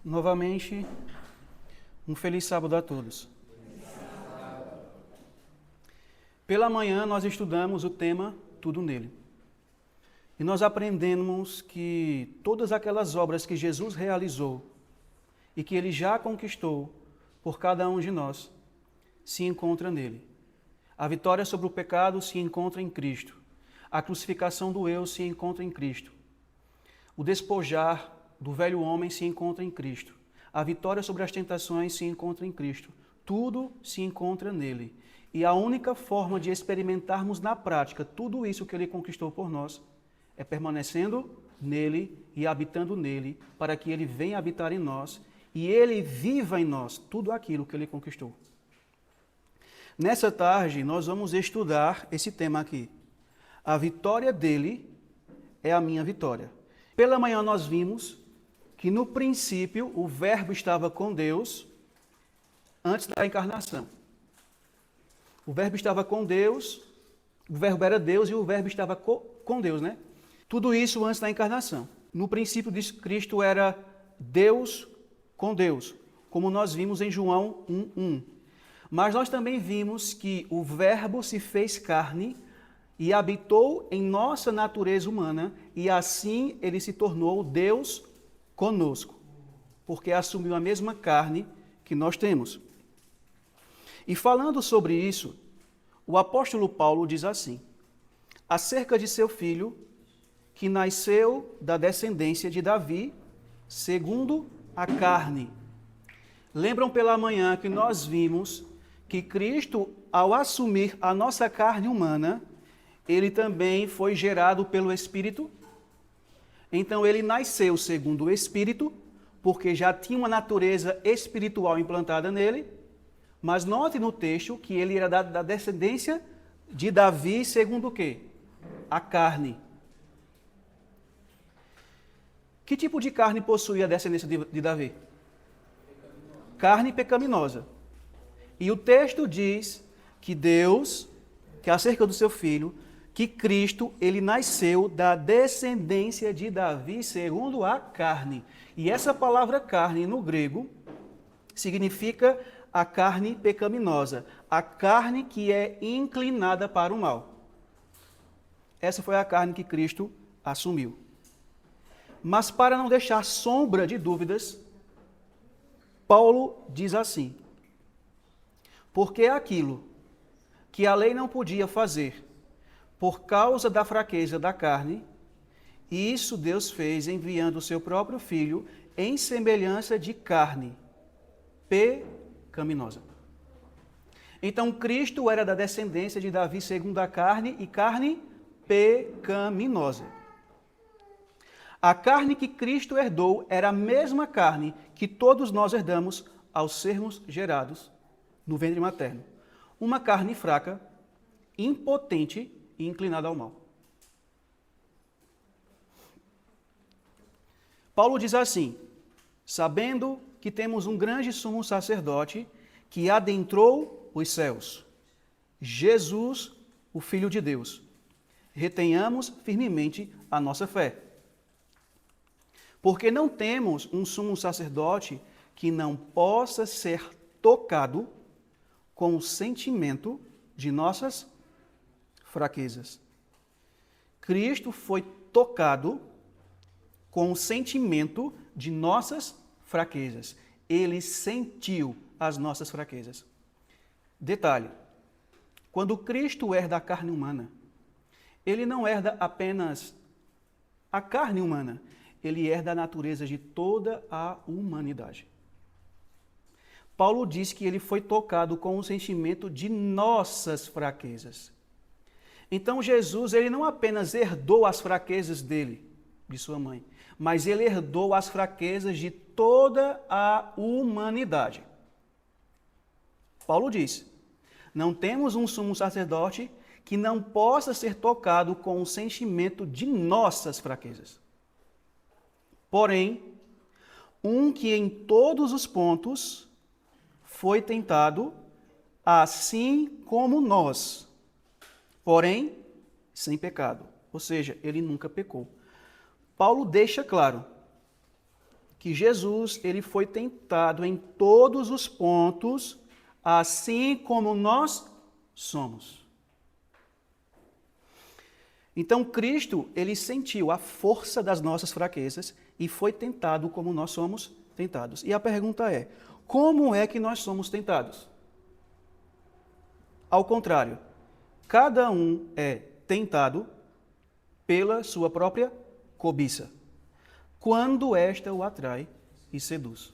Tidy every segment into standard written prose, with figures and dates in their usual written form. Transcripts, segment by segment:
Novamente, um feliz sábado a todos. Pela manhã nós estudamos o tema Tudo Nele. E nós aprendemos que todas aquelas obras que Jesus realizou e que Ele já conquistou por cada um de nós se encontram nele. A vitória sobre o pecado se encontra em Cristo. A crucificação do eu se encontra em Cristo. O despojar do velho homem se encontra em Cristo. A vitória sobre as tentações se encontra em Cristo. Tudo se encontra nele. E a única forma de experimentarmos na prática tudo isso que ele conquistou por nós é permanecendo nele e habitando nele, para que ele venha habitar em nós e ele viva em nós tudo aquilo que ele conquistou. Nessa tarde, nós vamos estudar esse tema aqui. A vitória dele é a minha vitória. Pela manhã nós vimos que no princípio o Verbo estava com Deus antes da encarnação. O Verbo estava com Deus, o Verbo era Deus e o Verbo estava com Deus, né? Tudo isso antes da encarnação. No princípio, Cristo era Deus com Deus, como nós vimos em João 1:1. Mas nós também vimos que o Verbo se fez carne e habitou em nossa natureza humana, e assim ele se tornou Deus conosco, porque assumiu a mesma carne que nós temos. E falando sobre isso, o apóstolo Paulo diz assim, acerca de seu filho, que nasceu da descendência de Davi, segundo a carne. Lembram pela manhã que nós vimos que Cristo, ao assumir a nossa carne humana, ele também foi gerado pelo Espírito. Então ele nasceu segundo o Espírito, porque já tinha uma natureza espiritual implantada nele, mas note no texto que ele era da descendência de Davi segundo o quê? A carne. Que tipo de carne possuía a descendência de Davi? Carne pecaminosa. E o texto diz que Deus, que acerca do seu filho, que Cristo, ele nasceu da descendência de Davi segundo a carne. E essa palavra carne no grego significa a carne pecaminosa, a carne que é inclinada para o mal. Essa foi a carne que Cristo assumiu. Mas para não deixar sombra de dúvidas, Paulo diz assim, porque aquilo que a lei não podia fazer por causa da fraqueza da carne, e isso Deus fez enviando o seu próprio Filho em semelhança de carne pecaminosa. Então Cristo era da descendência de Davi segundo a carne e carne pecaminosa. A carne que Cristo herdou era a mesma carne que todos nós herdamos ao sermos gerados no ventre materno. Uma carne fraca, impotente e inclinada ao mal. Paulo diz assim, sabendo que temos um grande sumo sacerdote que adentrou os céus, Jesus, o Filho de Deus, retenhamos firmemente a nossa fé. Porque não temos um sumo sacerdote que não possa ser tocado com o sentimento de nossas fraquezas. Cristo foi tocado com o sentimento de nossas fraquezas. Ele sentiu as nossas fraquezas. Detalhe, quando Cristo herda a carne humana, ele não herda apenas a carne humana, ele herda a natureza de toda a humanidade. Paulo diz que ele foi tocado com o sentimento de nossas fraquezas. Então Jesus, ele não apenas herdou as fraquezas dele, de sua mãe, mas ele herdou as fraquezas de toda a humanidade. Paulo diz, não temos um sumo sacerdote que não possa ser tocado com o sentimento de nossas fraquezas. Porém, um que em todos os pontos foi tentado, assim como nós, porém, sem pecado. Ou seja, ele nunca pecou. Paulo deixa claro que Jesus ele foi tentado em todos os pontos, assim como nós somos. Então Cristo, ele sentiu a força das nossas fraquezas e foi tentado como nós somos tentados. E a pergunta é: como é que nós somos tentados? Ao contrário, cada um é tentado pela sua própria cobiça, quando esta o atrai e seduz.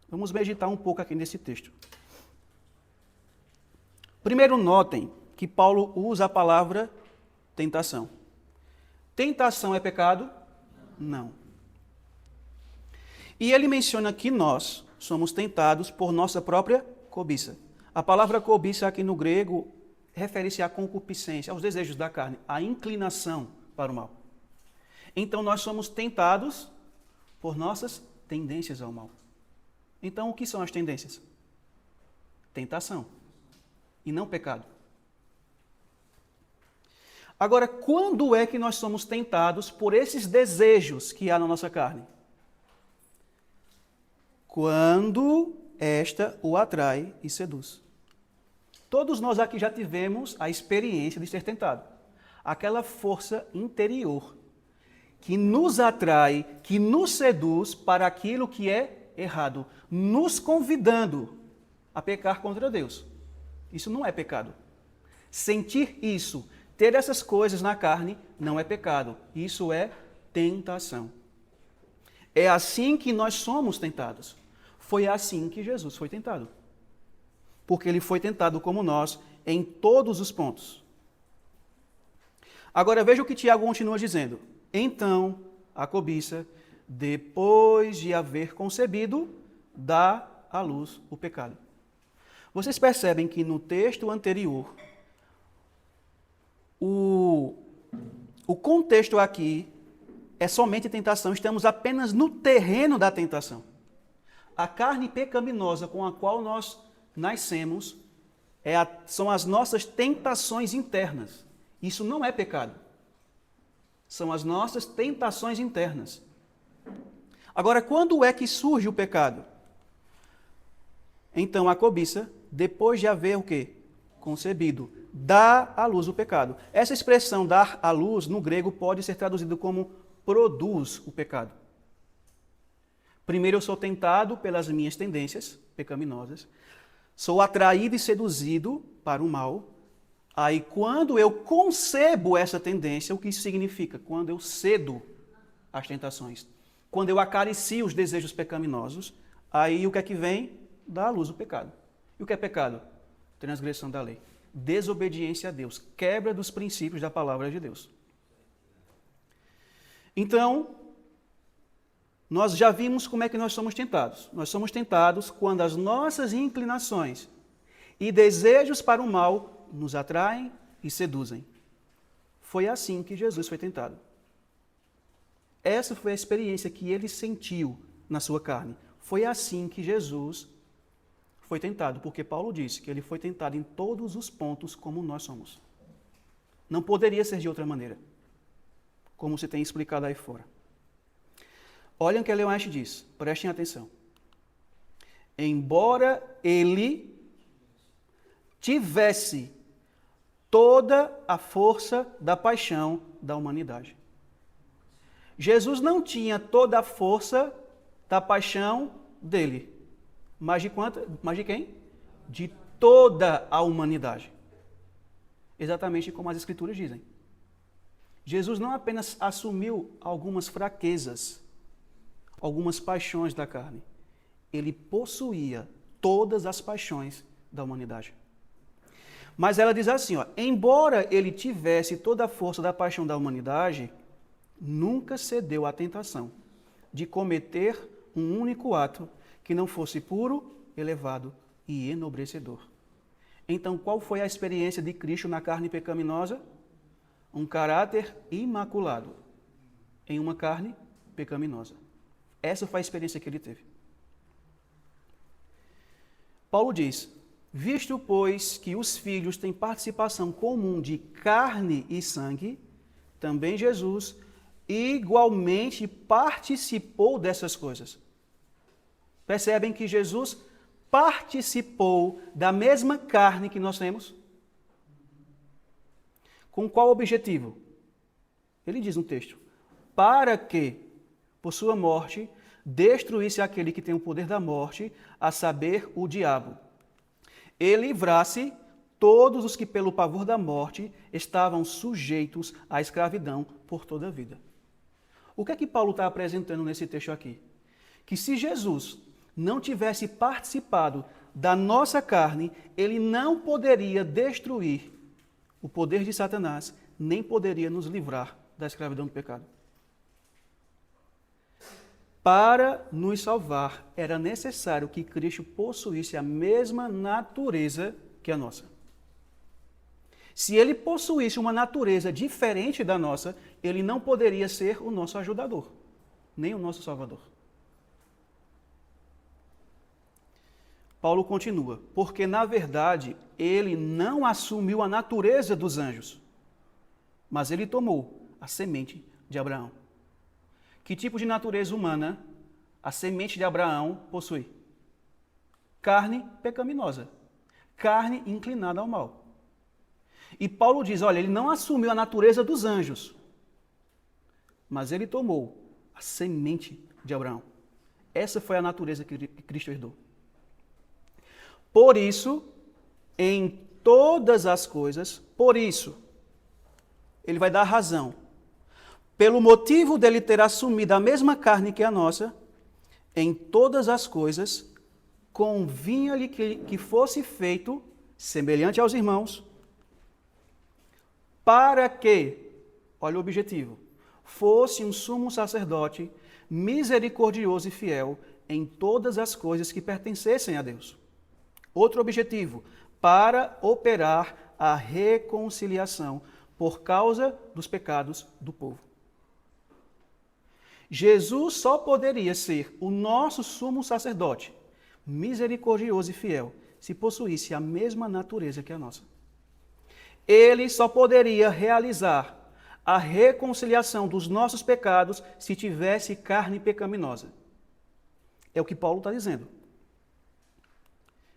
Vamos meditar um pouco aqui nesse texto. Primeiro, notem que Paulo usa a palavra tentação. Tentação é pecado? Não. E ele menciona que nós somos tentados por nossa própria cobiça. A palavra cobiça aqui no grego refere-se à concupiscência, aos desejos da carne, à inclinação para o mal. Então nós somos tentados por nossas tendências ao mal. Então o que são as tendências? Tentação e não pecado. Agora, quando é que nós somos tentados por esses desejos que há na nossa carne? Quando esta o atrai e seduz. Todos nós aqui já tivemos a experiência de ser tentado. Aquela força interior que nos atrai, que nos seduz para aquilo que é errado, nos convidando a pecar contra Deus. Isso não é pecado. Sentir isso, ter essas coisas na carne, não é pecado. Isso é tentação. É assim que nós somos tentados. Foi assim que Jesus foi tentado. Porque ele foi tentado como nós em todos os pontos. Agora veja o que Tiago continua dizendo. Então, a cobiça, depois de haver concebido, dá à luz o pecado. Vocês percebem que no texto anterior, o contexto aqui é somente tentação, estamos apenas no terreno da tentação. A carne pecaminosa com a qual nós nascemos são as nossas tentações internas. Isso não é pecado. São as nossas tentações internas. Agora, quando é que surge o pecado? Então, a cobiça, depois de haver o quê? Concebido, dá à luz o pecado. Essa expressão dar à luz, no grego, pode ser traduzido como produz o pecado. Primeiro eu sou tentado pelas minhas tendências pecaminosas, sou atraído e seduzido para o mal. Aí quando eu concebo essa tendência, o que isso significa? Quando eu cedo às tentações, quando eu acaricio os desejos pecaminosos, aí o que é que vem? Dá à luz o pecado. E o que é pecado? Transgressão da lei, desobediência a Deus, quebra dos princípios da palavra de Deus. Então, nós já vimos como é que nós somos tentados. Nós somos tentados quando as nossas inclinações e desejos para o mal nos atraem e seduzem. Foi assim que Jesus foi tentado. Essa foi a experiência que ele sentiu na sua carne. Foi assim que Jesus foi tentado, porque Paulo disse que ele foi tentado em todos os pontos como nós somos. Não poderia ser de outra maneira, como se tem explicado aí fora. Olhem o que Ellen White diz, prestem atenção. Embora ele tivesse toda a força da paixão da humanidade. Jesus não tinha toda a força da paixão dele. Mas de quanto? Mas de quem? De toda a humanidade. Exatamente como as Escrituras dizem. Jesus não apenas assumiu algumas fraquezas, algumas paixões da carne. Ele possuía todas as paixões da humanidade. Mas ela diz assim, ó, embora ele tivesse toda a força da paixão da humanidade, nunca cedeu à tentação de cometer um único ato que não fosse puro, elevado e enobrecedor. Então, qual foi a experiência de Cristo na carne pecaminosa? Um caráter imaculado em uma carne pecaminosa. Essa foi a experiência que ele teve. Paulo diz, visto, pois, que os filhos têm participação comum de carne e sangue, também Jesus, igualmente participou dessas coisas. Percebem que Jesus participou da mesma carne que nós temos? Com qual objetivo? Ele diz no texto: para que, por sua morte, destruísse aquele que tem o poder da morte, a saber, o diabo, e livrasse todos os que, pelo pavor da morte, estavam sujeitos à escravidão por toda a vida. O que é que Paulo está apresentando nesse texto aqui? Que se Jesus não tivesse participado da nossa carne, ele não poderia destruir o poder de Satanás, nem poderia nos livrar da escravidão do pecado. Para nos salvar, era necessário que Cristo possuísse a mesma natureza que a nossa. Se ele possuísse uma natureza diferente da nossa, ele não poderia ser o nosso ajudador, nem o nosso salvador. Paulo continua, porque na verdade ele não assumiu a natureza dos anjos, mas ele tomou a semente de Abraão. Que tipo de natureza humana a semente de Abraão possui? Carne pecaminosa, carne inclinada ao mal. E Paulo diz, olha, ele não assumiu a natureza dos anjos, mas ele tomou a semente de Abraão. Essa foi a natureza que Cristo herdou. Por isso, em todas as coisas, por isso, ele vai dar razão. Pelo motivo dele ter assumido a mesma carne que a nossa, em todas as coisas, convinha-lhe que fosse feito semelhante aos irmãos, para que, olha o objetivo, fosse um sumo sacerdote misericordioso e fiel em todas as coisas que pertencessem a Deus. Outro objetivo, para operar a reconciliação por causa dos pecados do povo. Jesus só poderia ser o nosso sumo sacerdote, misericordioso e fiel, se possuísse a mesma natureza que a nossa. Ele só poderia realizar a reconciliação dos nossos pecados se tivesse carne pecaminosa. É o que Paulo está dizendo.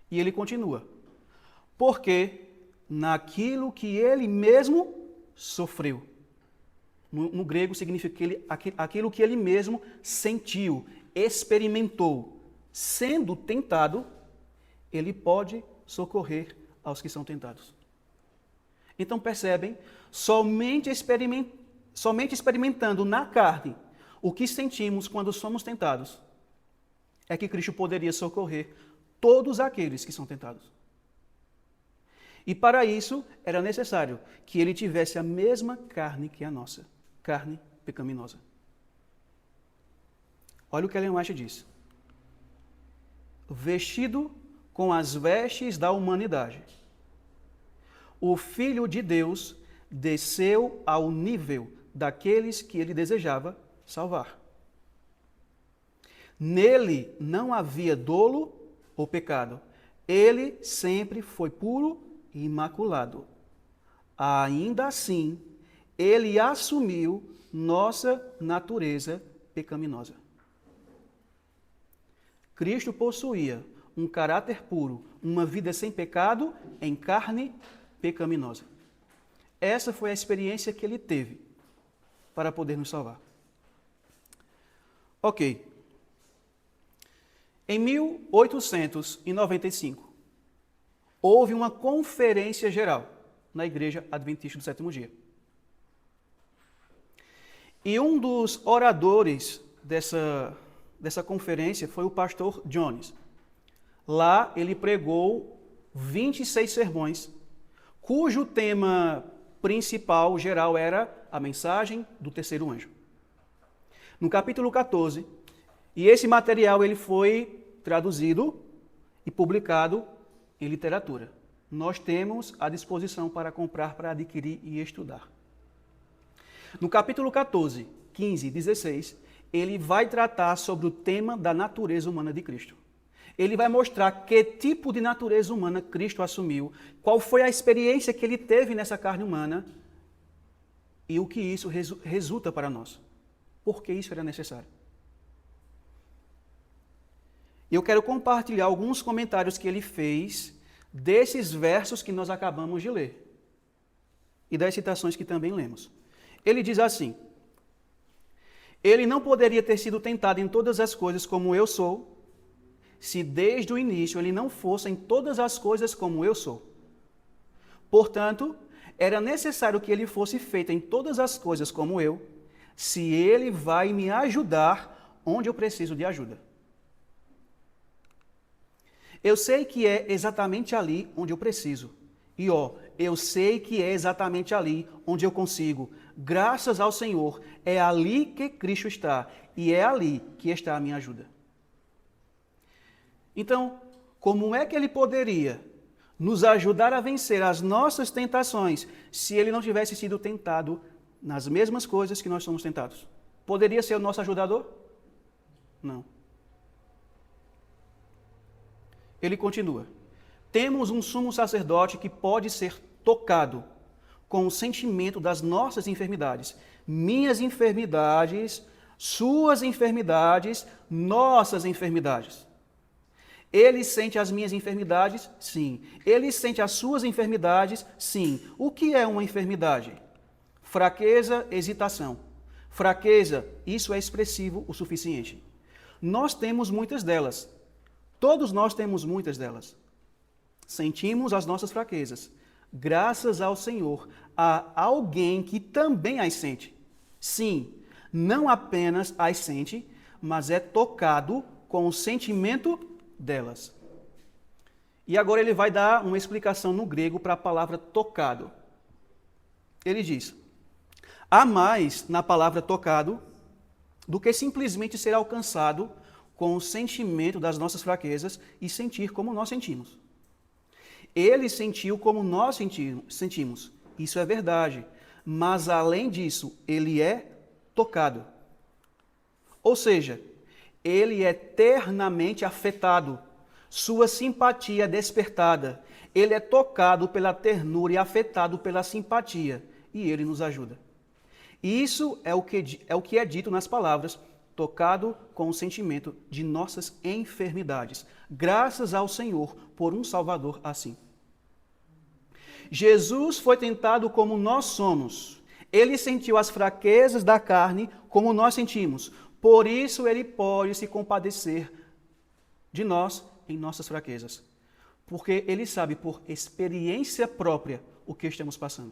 E ele continua. Porque naquilo que ele mesmo sofreu. No grego significa aquilo que ele mesmo sentiu, experimentou. Sendo tentado, ele pode socorrer aos que são tentados. Então percebem, somente experimentando na carne o que sentimos quando somos tentados, é que Cristo poderia socorrer todos aqueles que são tentados. E para isso era necessário que ele tivesse a mesma carne que a nossa, carne pecaminosa. Olha o que Ellen White diz. Vestido com as vestes da humanidade, o Filho de Deus desceu ao nível daqueles que ele desejava salvar. Nele não havia dolo ou pecado. Ele sempre foi puro e imaculado. Ainda assim, ele assumiu nossa natureza pecaminosa. Cristo possuía um caráter puro, uma vida sem pecado em carne pecaminosa. Essa foi a experiência que ele teve para poder nos salvar. Ok. Em 1895, houve uma conferência geral na Igreja Adventista do Sétimo Dia. E um dos oradores dessa conferência foi o pastor Jones. Lá ele pregou 26 sermões, cujo tema principal, geral, era a mensagem do terceiro anjo. No capítulo 14, e esse material ele foi traduzido e publicado em literatura. Nós temos à disposição para comprar, para adquirir e estudar. No capítulo 14, 15 e 16, ele vai tratar sobre o tema da natureza humana de Cristo. Ele vai mostrar que tipo de natureza humana Cristo assumiu, qual foi a experiência que ele teve nessa carne humana e o que isso resulta para nós. Por que isso era necessário? E eu quero compartilhar alguns comentários que ele fez desses versos que nós acabamos de ler e das citações que também lemos. Ele diz assim: ele não poderia ter sido tentado em todas as coisas como eu sou, se desde o início ele não fosse em todas as coisas como eu sou. Portanto, era necessário que ele fosse feito em todas as coisas como eu, se ele vai me ajudar onde eu preciso de ajuda. Eu sei que é exatamente ali onde eu preciso. E eu sei que é exatamente ali onde eu consigo. Graças ao Senhor, é ali que Cristo está. E é ali que está a minha ajuda. Então, como é que ele poderia nos ajudar a vencer as nossas tentações se ele não tivesse sido tentado nas mesmas coisas que nós somos tentados? Poderia ser o nosso ajudador? Não. Ele continua: temos um sumo sacerdote que pode ser tocado com o sentimento das nossas enfermidades. Minhas enfermidades, suas enfermidades, nossas enfermidades. Ele sente as minhas enfermidades? Sim. Ele sente as suas enfermidades? Sim. O que é uma enfermidade? Fraqueza, hesitação. Fraqueza, isso é expressivo o suficiente. Nós temos muitas delas. Todos nós temos muitas delas. Sentimos as nossas fraquezas. Graças ao Senhor, há alguém que também as sente. Sim, não apenas as sente, mas é tocado com o sentimento delas. E agora ele vai dar uma explicação no grego para a palavra tocado. Ele diz: há mais na palavra tocado do que simplesmente ser alcançado com o sentimento das nossas fraquezas e sentir como nós sentimos. Ele sentiu como nós sentimos. Isso é verdade. Mas, além disso, ele é tocado. Ou seja, ele é eternamente afetado. Sua simpatia é despertada. Ele é tocado pela ternura e afetado pela simpatia. E ele nos ajuda. Isso é o que é dito nas palavras: tocado com o sentimento de nossas enfermidades. Graças ao Senhor por um Salvador assim. Jesus foi tentado como nós somos. Ele sentiu as fraquezas da carne como nós sentimos. Por isso ele pode se compadecer de nós em nossas fraquezas. Porque ele sabe por experiência própria o que estamos passando.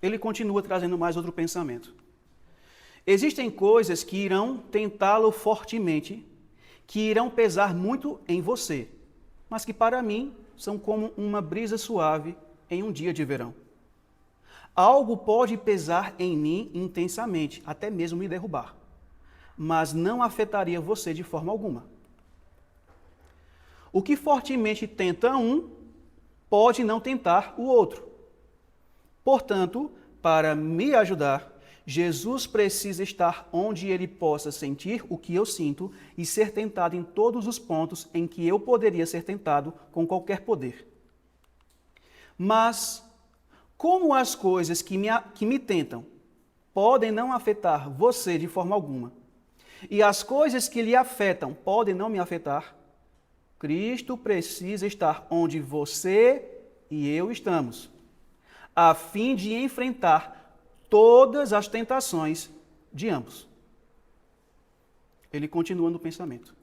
Ele continua trazendo mais outro pensamento. Existem coisas que irão tentá-lo fortemente, que irão pesar muito em você, mas que para mim são como uma brisa suave em um dia de verão. Algo pode pesar em mim intensamente, até mesmo me derrubar, mas não afetaria você de forma alguma. O que fortemente tenta um, pode não tentar o outro. Portanto, para me ajudar, Jesus precisa estar onde ele possa sentir o que eu sinto e ser tentado em todos os pontos em que eu poderia ser tentado com qualquer poder. Mas, como as coisas que me tentam podem não afetar você de forma alguma, e as coisas que lhe afetam podem não me afetar, Cristo precisa estar onde você e eu estamos, a fim de enfrentar todas as tentações de ambos. Ele continua no pensamento.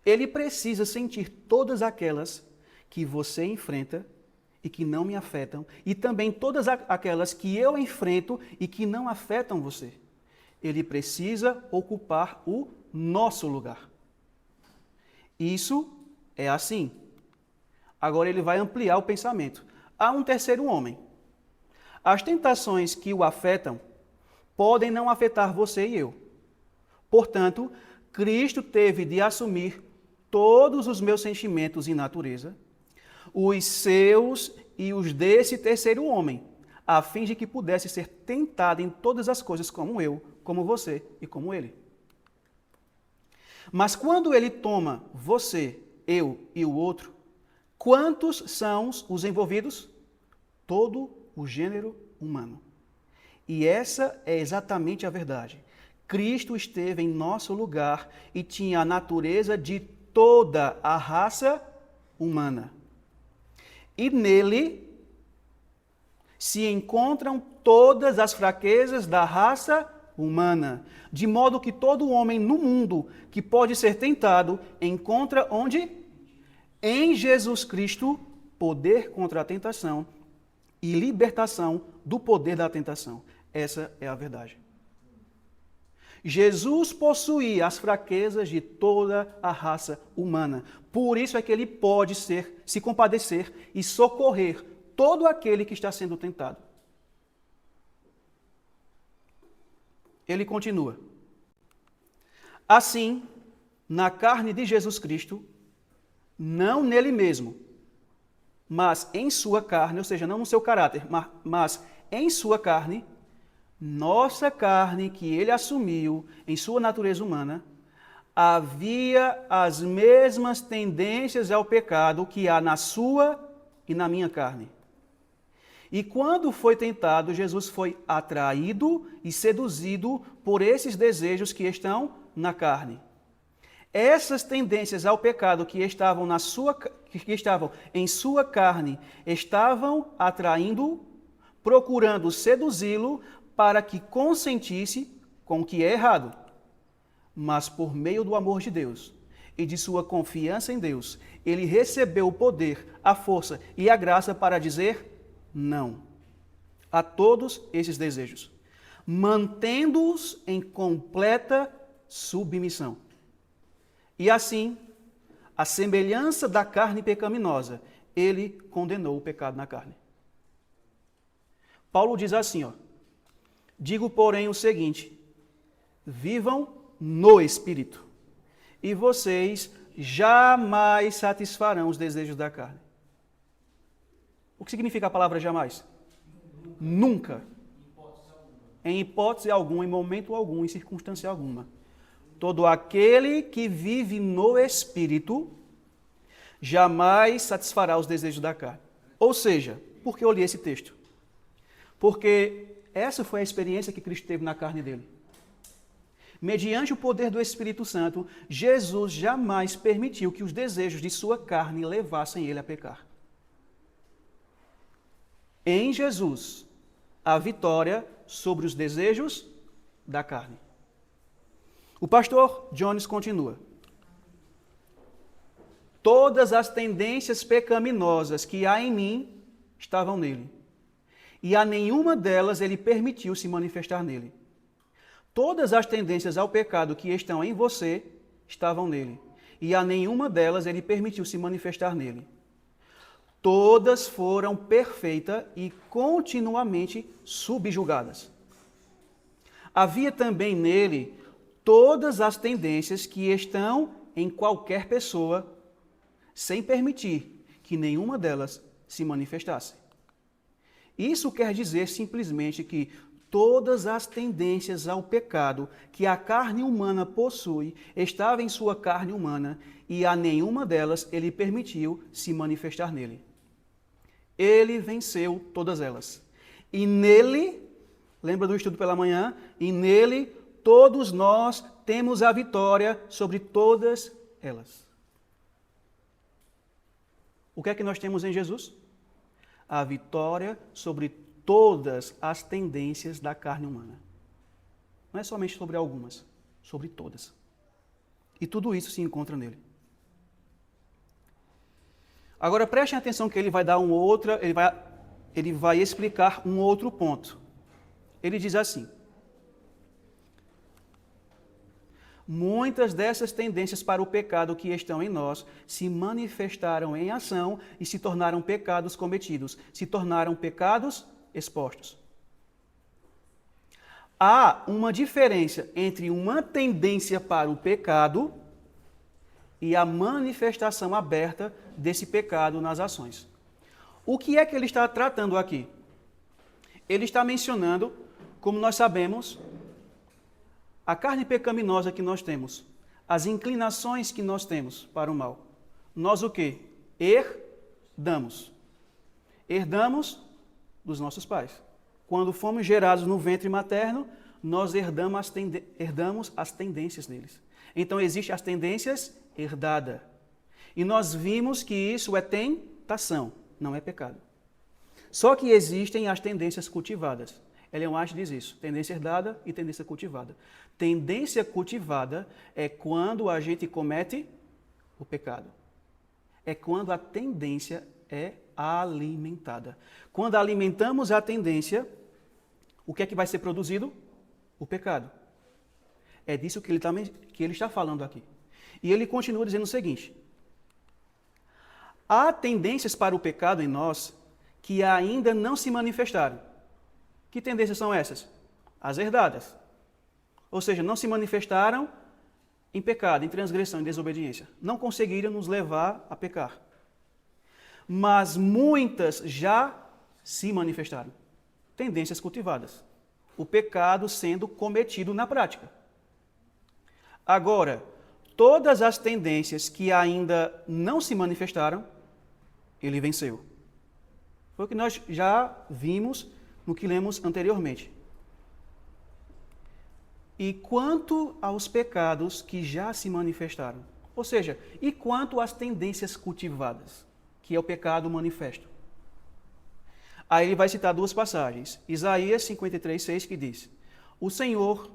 Ele precisa sentir todas aquelas que você enfrenta e que não me afetam, e também todas aquelas que eu enfrento e que não afetam você. Ele precisa ocupar o nosso lugar. Isso é assim. Agora ele vai ampliar o pensamento. Há um terceiro homem. As tentações que o afetam podem não afetar você e eu. Portanto, Cristo teve de assumir todos os meus sentimentos e natureza, os seus e os desse terceiro homem, a fim de que pudesse ser tentado em todas as coisas como eu, como você e como ele. Mas quando ele toma você, eu e o outro, quantos são os envolvidos? Todo o gênero humano. E essa é exatamente a verdade. Cristo esteve em nosso lugar e tinha a natureza de toda a raça humana. E nele se encontram todas as fraquezas da raça humana, de modo que todo homem no mundo que pode ser tentado encontra onde? Em Jesus Cristo, poder contra a tentação e libertação do poder da tentação. Essa é a verdade. Jesus possuía as fraquezas de toda a raça humana. Por isso é que ele pode se compadecer e socorrer todo aquele que está sendo tentado. Ele continua. Assim, na carne de Jesus Cristo, não nele mesmo, mas em sua carne, ou seja, não no seu caráter, mas em sua carne, nossa carne que ele assumiu em sua natureza humana, havia as mesmas tendências ao pecado que há na sua e na minha carne. E quando foi tentado, Jesus foi atraído e seduzido por esses desejos que estão na carne. Essas tendências ao pecado que estavam em sua carne estavam atraindo, procurando seduzi-lo para que consentisse com o que é errado. Mas por meio do amor de Deus e de sua confiança em Deus, ele recebeu o poder, a força e a graça para dizer não a todos esses desejos, mantendo-os em completa submissão. E assim, à semelhança da carne pecaminosa, ele condenou o pecado na carne. Paulo diz assim, digo, porém, o seguinte: vivam no Espírito, e vocês jamais satisfarão os desejos da carne. O que significa a palavra jamais? Nunca. Em hipótese alguma, em momento algum, em circunstância alguma. Todo aquele que vive no Espírito jamais satisfará os desejos da carne. Ou seja, por que eu li esse texto? Porque essa foi a experiência que Cristo teve na carne dele. Mediante o poder do Espírito Santo, Jesus jamais permitiu que os desejos de sua carne levassem ele a pecar. Em Jesus, a vitória sobre os desejos da carne. O pastor Jones continua. Todas as tendências pecaminosas que há em mim estavam nele, e a nenhuma delas ele permitiu se manifestar nele. Todas as tendências ao pecado que estão em você estavam nele, e a nenhuma delas ele permitiu se manifestar nele. Todas foram perfeitas e continuamente subjugadas. Havia também nele todas as tendências que estão em qualquer pessoa, sem permitir que nenhuma delas se manifestasse. Isso quer dizer simplesmente que todas as tendências ao pecado que a carne humana possui estavam em sua carne humana e a nenhuma delas ele permitiu se manifestar nele. Ele venceu todas elas. E nele, lembra do estudo pela manhã? E nele todos nós temos a vitória sobre todas elas. O que é que nós temos em Jesus? A vitória sobre todas as tendências da carne humana. Não é somente sobre algumas, sobre todas. E tudo isso se encontra nele. Agora prestem atenção que ele vai dar ele vai explicar um outro ponto. Ele diz assim: muitas dessas tendências para o pecado que estão em nós se manifestaram em ação e se tornaram pecados cometidos, se tornaram pecados expostos. Há uma diferença entre uma tendência para o pecado e a manifestação aberta desse pecado nas ações. O que é que ele está tratando aqui? Ele está mencionando, como nós sabemos, a carne pecaminosa que nós temos, as inclinações que nós temos para o mal. Nós o quê? Herdamos. Herdamos dos nossos pais. quando fomos gerados no ventre materno, nós herdamos as tendências deles. Então, existem as tendências herdadas. E nós vimos que isso é tentação, não é pecado. Só que existem as tendências cultivadas. Ellen White diz isso, tendência herdada e tendência cultivada. Tendência cultivada é quando a gente comete o pecado. É quando a tendência é alimentada. Quando alimentamos a tendência, o que é que vai ser produzido? O pecado. É disso que ele está falando aqui. E ele continua dizendo o seguinte: há tendências para o pecado em nós que ainda não se manifestaram. Que tendências são essas? As herdadas. Ou seja, não se manifestaram em pecado, em transgressão, em desobediência. Não conseguiram nos levar a pecar. Mas muitas já se manifestaram. Tendências cultivadas. O pecado sendo cometido na prática. Agora, todas as tendências que ainda não se manifestaram, ele venceu. Foi o que nós já vimos no que lemos anteriormente. E quanto aos pecados que já se manifestaram? Ou seja, e quanto às tendências cultivadas, que é o pecado manifesto? Aí ele vai citar duas passagens. Isaías 53:6, que diz: o Senhor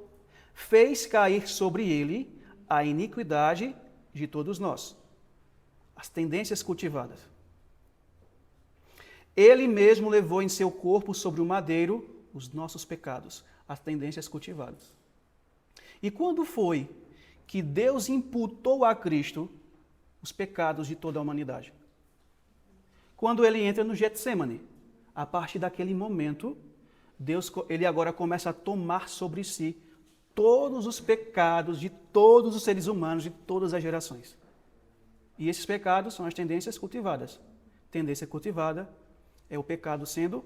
fez cair sobre ele a iniquidade de todos nós. As tendências cultivadas. Ele mesmo levou em seu corpo sobre o madeiro os nossos pecados, as tendências cultivadas. E quando foi que Deus imputou a Cristo os pecados de toda a humanidade? Quando ele entra no Getsêmani. A partir daquele momento, ele agora começa a tomar sobre si todos os pecados de todos os seres humanos de todas as gerações. E esses pecados são as tendências cultivadas. Tendência cultivada é o pecado sendo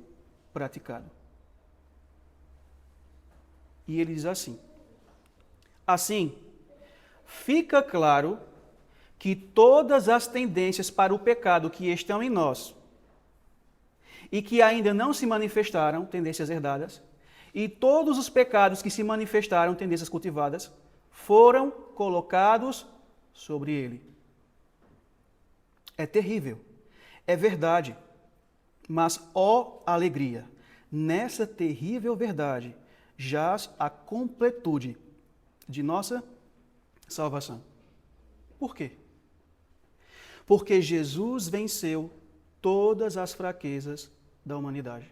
praticado. E ele diz assim: assim, fica claro que todas as tendências para o pecado que estão em nós e que ainda não se manifestaram, tendências herdadas, e todos os pecados que se manifestaram, tendências cultivadas, foram colocados sobre ele. É terrível, é verdade, mas ó alegria, nessa terrível verdade jaz a completude de nossa salvação. Por quê? Porque Jesus venceu todas as fraquezas da humanidade.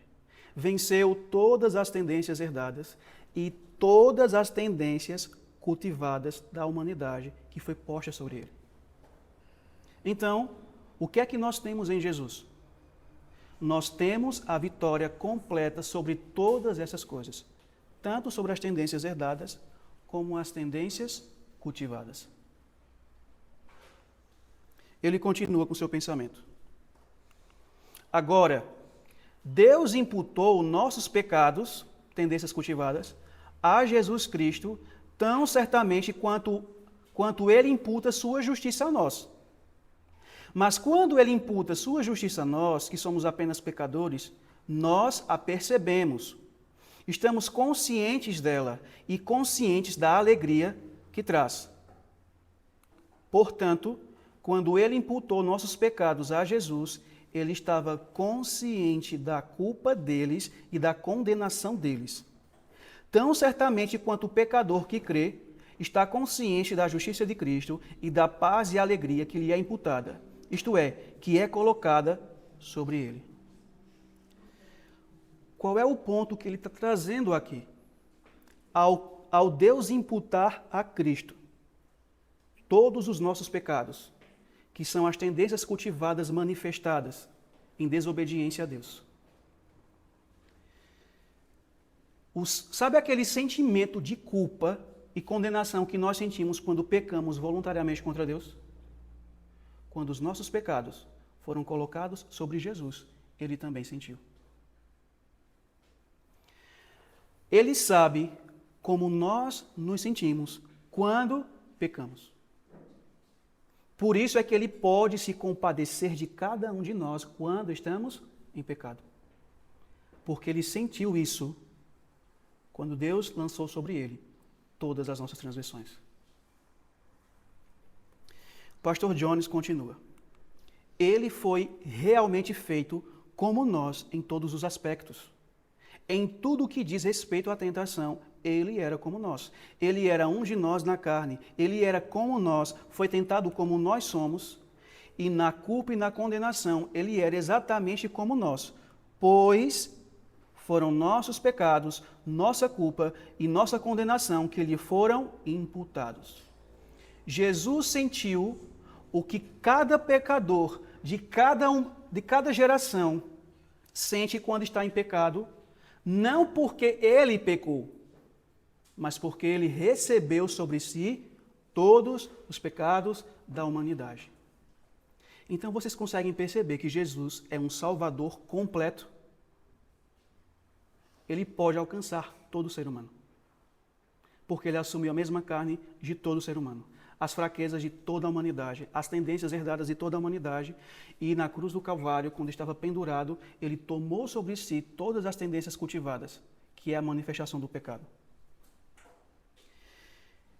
Venceu todas as tendências herdadas e todas as tendências cultivadas da humanidade que foi posta sobre ele. Então, o que é que nós temos em Jesus? Nós temos a vitória completa sobre todas essas coisas, tanto sobre as tendências herdadas como as tendências cultivadas. Ele continua com seu pensamento. Agora, Deus imputou nossos pecados, tendências cultivadas, a Jesus Cristo, tão certamente quanto Ele imputa sua justiça a nós. Mas quando Ele imputa sua justiça a nós, que somos apenas pecadores, nós a percebemos. Estamos conscientes dela e conscientes da alegria que traz. Portanto, quando Ele imputou nossos pecados a Jesus, Ele estava consciente da culpa deles e da condenação deles. Tão certamente quanto o pecador que crê está consciente da justiça de Cristo e da paz e alegria que lhe é imputada, isto é, que é colocada sobre ele. Qual é o ponto que ele está trazendo aqui? Ao Deus imputar a Cristo todos os nossos pecados, que são as tendências cultivadas manifestadas em desobediência a Deus. Sabe aquele sentimento de culpa e condenação que nós sentimos quando pecamos voluntariamente contra Deus? Quando os nossos pecados foram colocados sobre Jesus, ele também sentiu. Ele sabe como nós nos sentimos quando pecamos. Por isso é que ele pode se compadecer de cada um de nós quando estamos em pecado. porque ele sentiu isso quando Deus lançou sobre ele todas as nossas transgressões. O pastor Jones continua. Ele foi realmente feito como nós em todos os aspectos. Em tudo o que diz respeito à tentação, ele era como nós. Ele era um de nós na carne. Ele era como nós, foi tentado como nós somos. E na culpa e na condenação, ele era exatamente como nós. Pois foram nossos pecados, nossa culpa e nossa condenação que lhe foram imputados. Jesus sentiu o que cada pecador de cada geração sente quando está em pecado, não porque ele pecou, mas porque ele recebeu sobre si todos os pecados da humanidade. Então vocês conseguem perceber que Jesus é um Salvador completo. Ele pode alcançar todo ser humano, porque ele assumiu a mesma carne de todo ser humano, as fraquezas de toda a humanidade, as tendências herdadas de toda a humanidade, e na cruz do Calvário, quando estava pendurado, ele tomou sobre si todas as tendências cultivadas, que é a manifestação do pecado.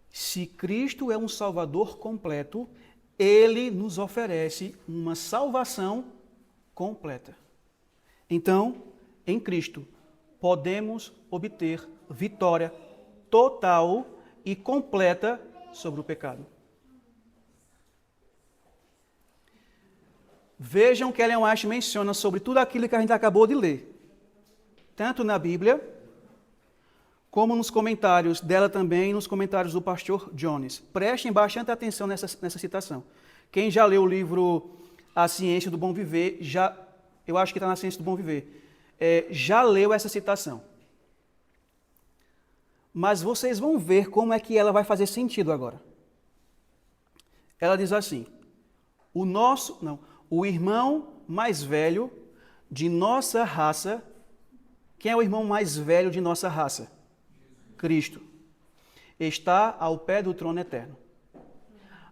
Se Cristo é um Salvador completo, ele nos oferece uma salvação completa. Então, em Cristo, podemos obter vitória total e completa sobre o pecado. Vejam que Ellen White menciona sobre tudo aquilo que a gente acabou de ler, tanto na Bíblia, como nos comentários dela também, nos comentários do pastor Jones. Prestem bastante atenção nessa citação. Quem já leu o livro A Ciência do Bom Viver, eu acho que está na Ciência do Bom Viver, já leu essa citação. Mas vocês vão ver como é que ela vai fazer sentido agora. Ela diz assim: o irmão mais velho de nossa raça. Quem é o irmão mais velho de nossa raça? Cristo. Está ao pé do trono eterno.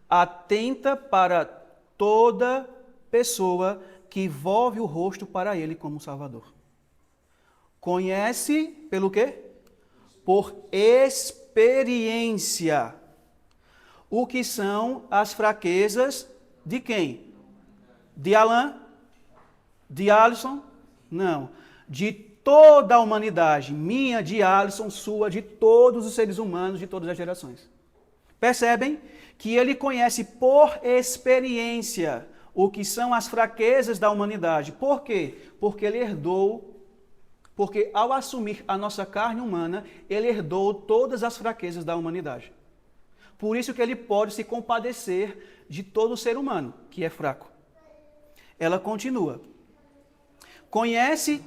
Atenta para toda pessoa que volve o rosto para ele como Salvador. Conhece pelo quê? Por experiência. O que são as fraquezas de quem? De Alan? De Alisson? Não. De toda a humanidade. Minha, de Alisson, sua, de todos os seres humanos, de todas as gerações. Percebem que ele conhece por experiência o que são as fraquezas da humanidade. Por quê? Porque ao assumir a nossa carne humana, ele herdou todas as fraquezas da humanidade. Por isso que ele pode se compadecer de todo ser humano, que é fraco. Ela continua. Conhece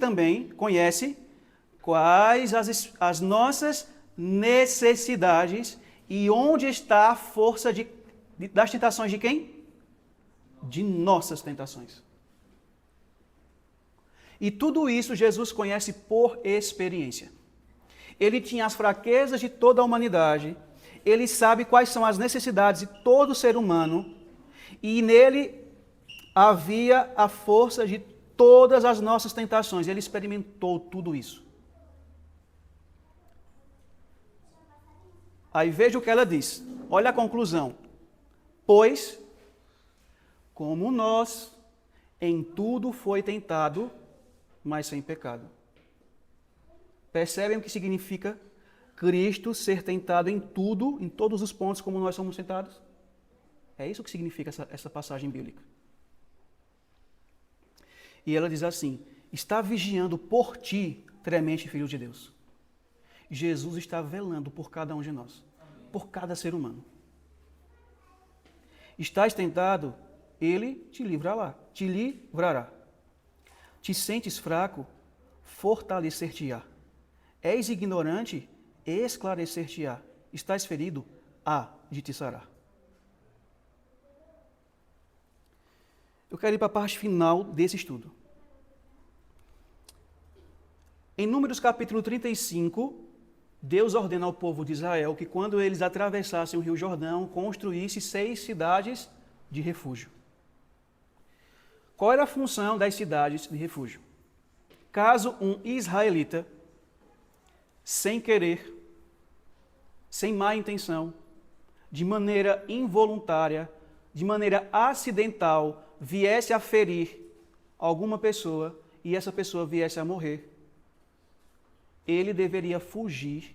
quais as nossas necessidades e onde está a força das tentações de quem? De nossas tentações. E tudo isso Jesus conhece por experiência. Ele tinha as fraquezas de toda a humanidade, ele sabe quais são as necessidades de todo ser humano, e nele havia a força de todas as nossas tentações. Ele experimentou tudo isso. Aí veja o que ela diz. Olha a conclusão. Pois, como nós, em tudo foi tentado, mas sem pecado. Percebem o que significa Cristo ser tentado em tudo, em todos os pontos como nós somos tentados? É isso que significa essa passagem bíblica. E ela diz assim: está vigiando por ti, tremente filho de Deus. Jesus está velando por cada um de nós, por cada ser humano. Estás tentado, ele te livrará. Te sentes fraco, fortalecer-te-á. És ignorante, esclarecer-te-á. Estás ferido, de te sarar. Eu quero ir para a parte final desse estudo. Em Números capítulo 35, Deus ordena ao povo de Israel que quando eles atravessassem o Rio Jordão, construísse 6 cidades de refúgio. Qual era a função das cidades de refúgio? caso um israelita, sem querer, sem má intenção, de maneira involuntária, de maneira acidental, viesse a ferir alguma pessoa e essa pessoa viesse a morrer, ele deveria fugir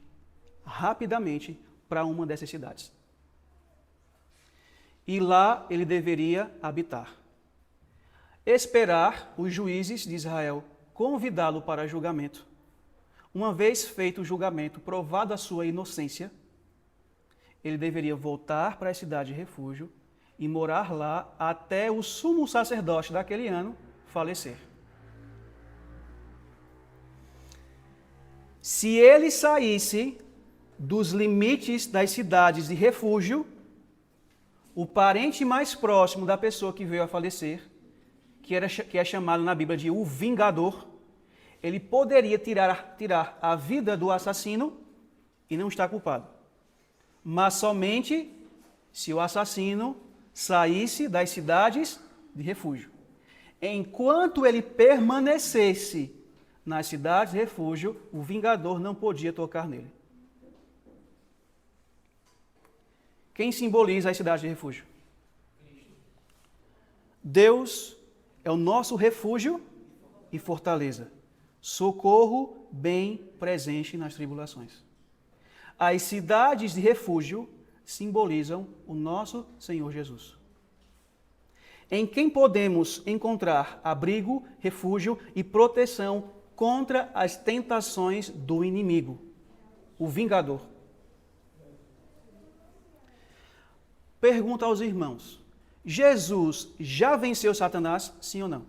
rapidamente para uma dessas cidades. E lá ele deveria habitar. Esperar os juízes de Israel convidá-lo para julgamento. Uma vez feito o julgamento, provada a sua inocência, ele deveria voltar para a cidade de refúgio e morar lá até o sumo sacerdote daquele ano falecer. Se ele saísse dos limites das cidades de refúgio, o parente mais próximo da pessoa que veio a falecer, que é chamado na Bíblia de o vingador, ele poderia tirar a vida do assassino e não está culpado. Mas somente se o assassino saísse das cidades de refúgio. Enquanto ele permanecesse nas cidades de refúgio, o vingador não podia tocar nele. Quem simboliza as cidades de refúgio? Deus é o nosso refúgio e fortaleza. Socorro bem presente nas tribulações. As cidades de refúgio simbolizam o nosso Senhor Jesus, em quem podemos encontrar abrigo, refúgio e proteção contra as tentações do inimigo, o vingador. Pergunta aos irmãos: Jesus já venceu Satanás, sim ou não?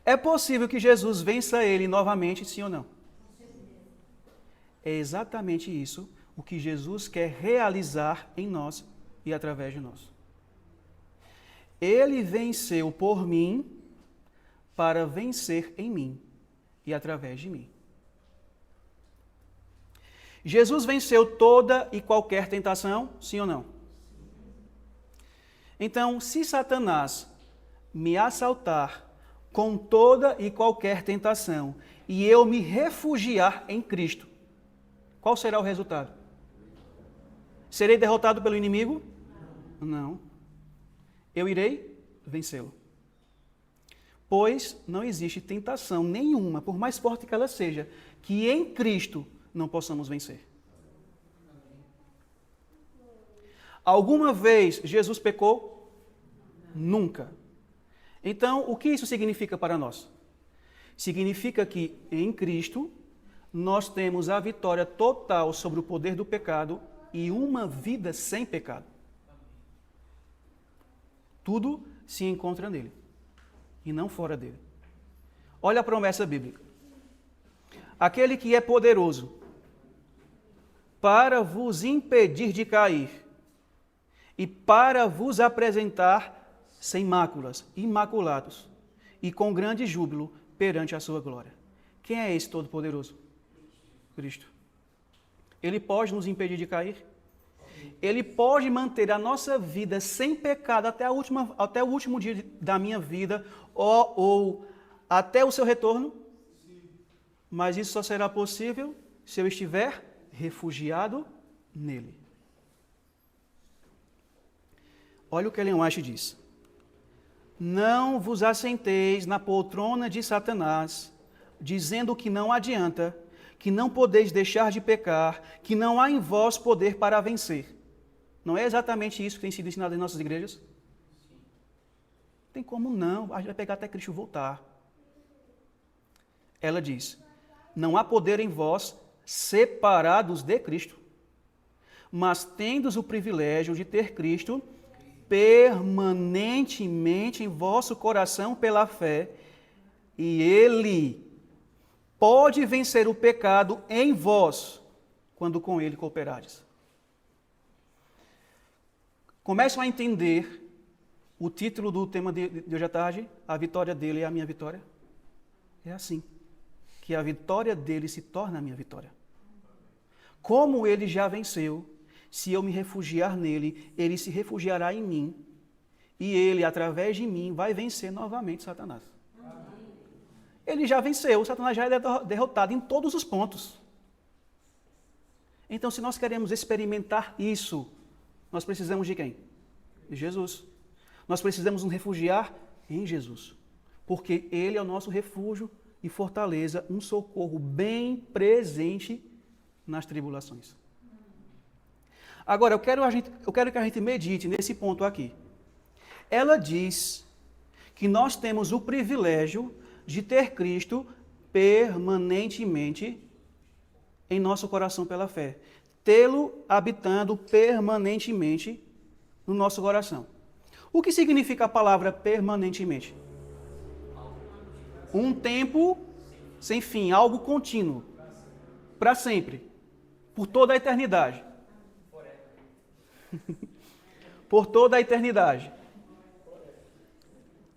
É possível que Jesus vença ele novamente, sim ou não? É exatamente isso o que Jesus quer realizar em nós e através de nós. Ele venceu por mim para vencer em mim e através de mim. Jesus venceu toda e qualquer tentação, sim ou não? Então, se Satanás me assaltar com toda e qualquer tentação e eu me refugiar em Cristo, qual será o resultado? Serei derrotado pelo inimigo? Não. Eu irei vencê-lo. Pois não existe tentação nenhuma, por mais forte que ela seja, que em Cristo não possamos vencer. Alguma vez Jesus pecou? Nunca. Então, o que isso significa para nós? Significa que em Cristo nós temos a vitória total sobre o poder do pecado e uma vida sem pecado. Tudo se encontra nele e não fora dele. Olha a promessa bíblica. Aquele que é poderoso para vos impedir de cair e para vos apresentar sem máculas, imaculados e com grande júbilo perante a sua glória. Quem é esse Todo-Poderoso? Cristo. Ele pode nos impedir de cair? Ele pode manter a nossa vida sem pecado até o último dia da minha vida ou até o seu retorno? Mas isso só será possível se eu estiver refugiado nele. Olha o que Ellen White diz. Não vos assenteis na poltrona de Satanás, dizendo que não adianta, que não podeis deixar de pecar, que não há em vós poder para vencer. Não é exatamente isso que tem sido ensinado em nossas igrejas? Não tem como não, a gente vai pegar até Cristo voltar. Ela diz, não há poder em vós separados de Cristo, mas tendes o privilégio de ter Cristo permanentemente em vosso coração pela fé, e Ele pode vencer o pecado em vós, quando com Ele cooperardes. Começam a entender o título do tema de hoje à tarde, a vitória dele é a minha vitória? É assim, que a vitória dele se torna a minha vitória. Como ele já venceu, se eu me refugiar nele, ele se refugiará em mim. E ele, através de mim, vai vencer novamente Satanás. ele já venceu, Satanás já é derrotado em todos os pontos. Então, se nós queremos experimentar isso, nós precisamos de quem? De Jesus. Nós precisamos nos refugiar em Jesus, porque Ele é o nosso refúgio e fortaleza, um socorro bem presente nas tribulações. Agora, eu quero que a gente medite nesse ponto aqui. Ela diz que nós temos o privilégio de ter Cristo permanentemente em nosso coração pela fé. Tê-lo habitando permanentemente no nosso coração. O que significa a palavra permanentemente? Um tempo sem fim, algo contínuo, para sempre, por toda a eternidade. Por toda a eternidade.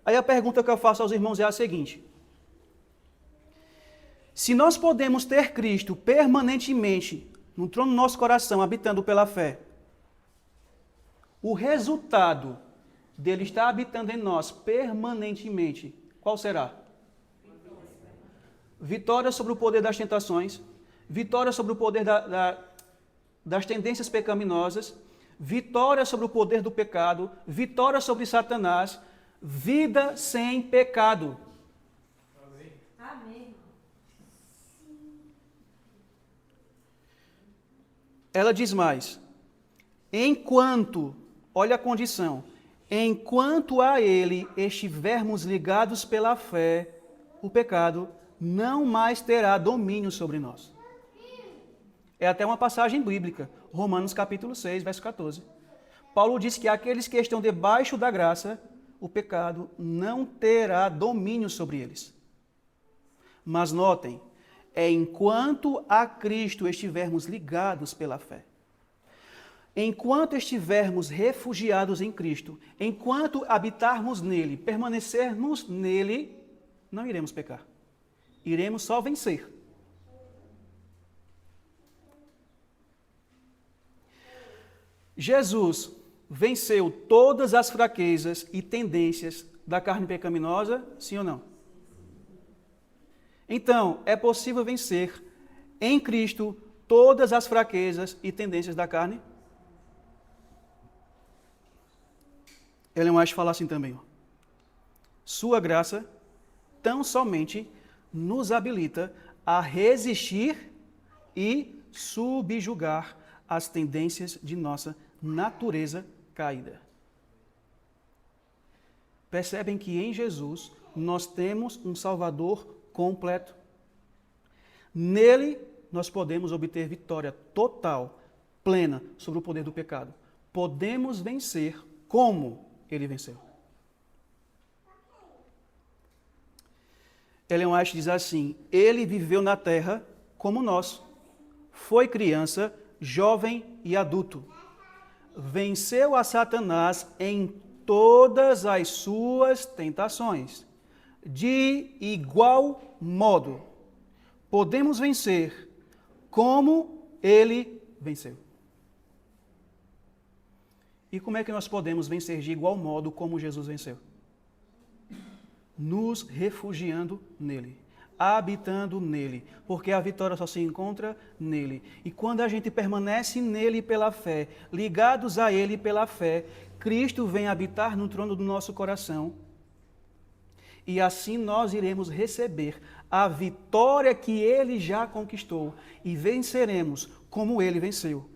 Aí a pergunta que eu faço aos irmãos é a seguinte: se nós podemos ter Cristo permanentemente no trono do nosso coração, habitando pela fé, o resultado dele estar habitando em nós permanentemente, qual será? Vitória sobre o poder das tentações, vitória sobre o poder das tendências pecaminosas, vitória sobre o poder do pecado, vitória sobre Satanás, vida sem pecado. Amém. Ela diz mais: enquanto, olha a condição, enquanto a Ele estivermos ligados pela fé, o pecado não mais terá domínio sobre nós. É até uma passagem bíblica, Romanos capítulo 6, verso 14. Paulo diz que aqueles que estão debaixo da graça, o pecado não terá domínio sobre eles. Mas notem, é enquanto a Cristo estivermos ligados pela fé. Enquanto estivermos refugiados em Cristo, enquanto habitarmos nele, permanecermos nele, não iremos pecar. Iremos só vencer. Jesus venceu todas as fraquezas e tendências da carne pecaminosa, sim ou não? Então, é possível vencer em Cristo todas as fraquezas e tendências da carne? Ellen White fala assim também: ó. Sua graça tão somente nos habilita a resistir e subjugar as tendências de nossa natureza caída. Percebem que em Jesus nós temos um Salvador completo. Nele nós podemos obter vitória total, plena sobre o poder do pecado. Podemos vencer como ele venceu. Ellen White diz assim: ele viveu na terra como nós. Foi criança, jovem e adulto. Venceu a Satanás em todas as suas tentações. De igual modo, podemos vencer como ele venceu. E como é que nós podemos vencer de igual modo como Jesus venceu? Nos refugiando nele, habitando nele, porque a vitória só se encontra nele. E quando a gente permanece nele pela fé, ligados a ele pela fé, Cristo vem habitar no trono do nosso coração. E assim nós iremos receber a vitória que ele já conquistou e venceremos como ele venceu.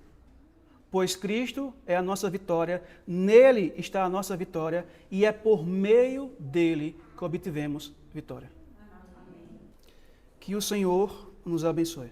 Pois Cristo é a nossa vitória, nele está a nossa vitória e é por meio dele que obtivemos vitória. Que o Senhor nos abençoe.